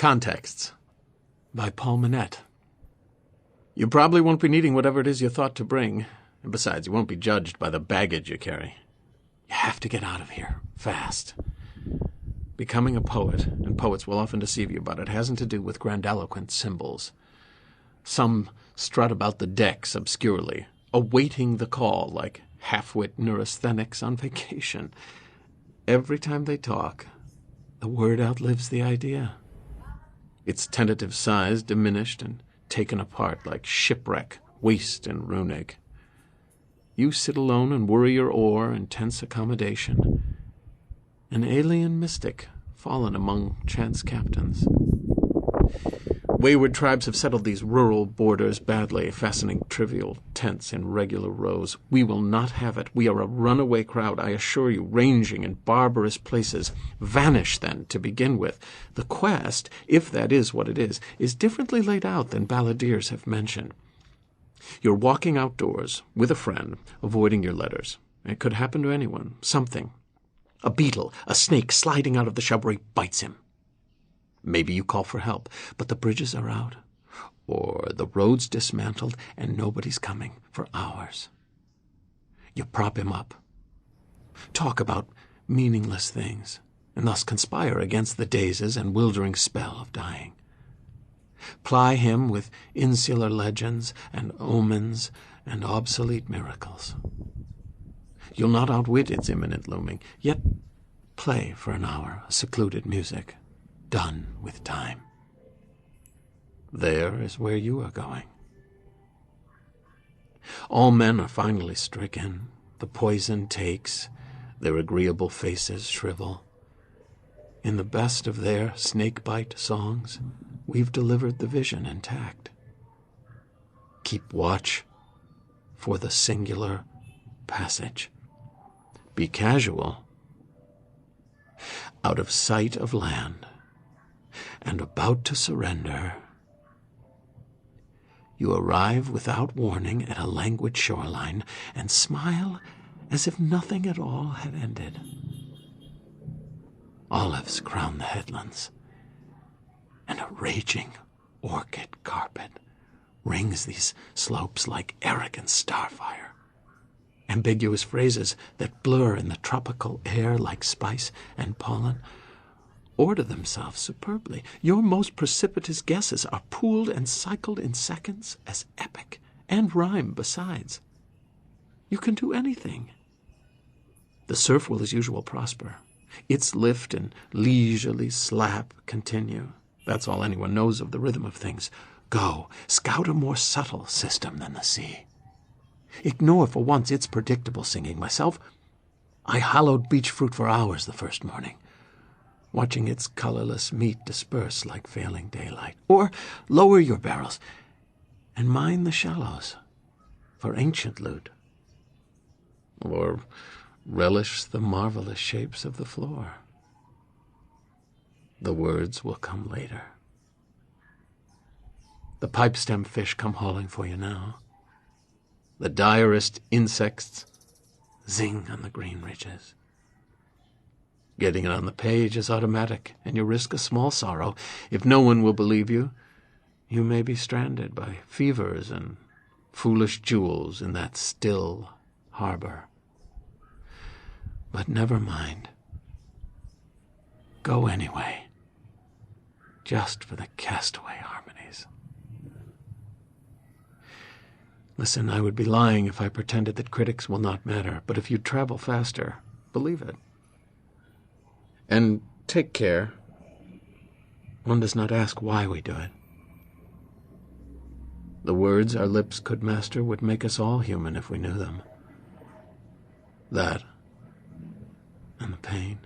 Contexts by Paul Monette. You probably won't be needing whatever it is you thought to bring, and besides, you won't be judged by the baggage you carry. You have to get out of here, fast. Becoming a poet, and poets will often deceive you, but it hasn't to do with grandiloquent symbols. Some strut about the decks obscurely, awaiting the call like half-wit neurasthenics on vacation. Every time they talk, the word outlives the idea. Its tentative size diminished and taken apart like shipwreck, waste, and runic. You sit alone and worry your oar in tense accommodation, an alien mystic fallen among chance captains. Wayward tribes have settled these rural borders badly, fastening trivial tents in regular rows. We will not have it. We are a runaway crowd, I assure you, ranging in barbarous places. Vanish, then, to begin with. The quest, if that is what it is differently laid out than balladeers have mentioned. You're walking outdoors with a friend, avoiding your letters. It could happen to anyone. Something. A beetle, a snake sliding out of the shrubbery bites him. Maybe you call for help, but the bridges are out, or the road's dismantled and nobody's coming for hours. You prop him up, talk about meaningless things, and thus conspire against the dazes and wildering spell of dying. Ply him with insular legends and omens and obsolete miracles. You'll not outwit its imminent looming, yet play for an hour a secluded music, done with time. There is where you are going. All men are finally stricken. The poison takes. Their agreeable faces shrivel. In the best of their snake-bite songs, we've delivered the vision intact. Keep watch for the singular passage. Be casual. Out of sight of land, and about to surrender, you arrive without warning at a languid shoreline and smile as if nothing at all had ended. Olives crown the headlands, and a raging orchid carpet rings these slopes like arrogant starfire. Ambiguous phrases that blur in the tropical air like spice and pollen order themselves superbly. Your most precipitous guesses are pooled and cycled in seconds as epic, and rhyme besides. You can do anything. The surf will as usual prosper. Its lift and leisurely slap continue. That's all anyone knows of the rhythm of things. Go, scout a more subtle system than the sea. Ignore for once its predictable singing. Myself, I hollowed beach fruit for hours the first morning, watching its colorless meat disperse like failing daylight. Or lower your barrels and mine the shallows for ancient loot. Or relish the marvelous shapes of the floor. The words will come later. The pipestem fish come hauling for you now. The direst insects zing on the green ridges. Getting it on the page is automatic, and you risk a small sorrow. If no one will believe you, you may be stranded by fevers and foolish jewels in that still harbor. But never mind. Go anyway, just for the castaway harmonies. Listen, I would be lying if I pretended that critics will not matter, but if you travel faster, believe it. And take care. One does not ask why we do it. The words our lips could master would make us all human if we knew them. That and the pain.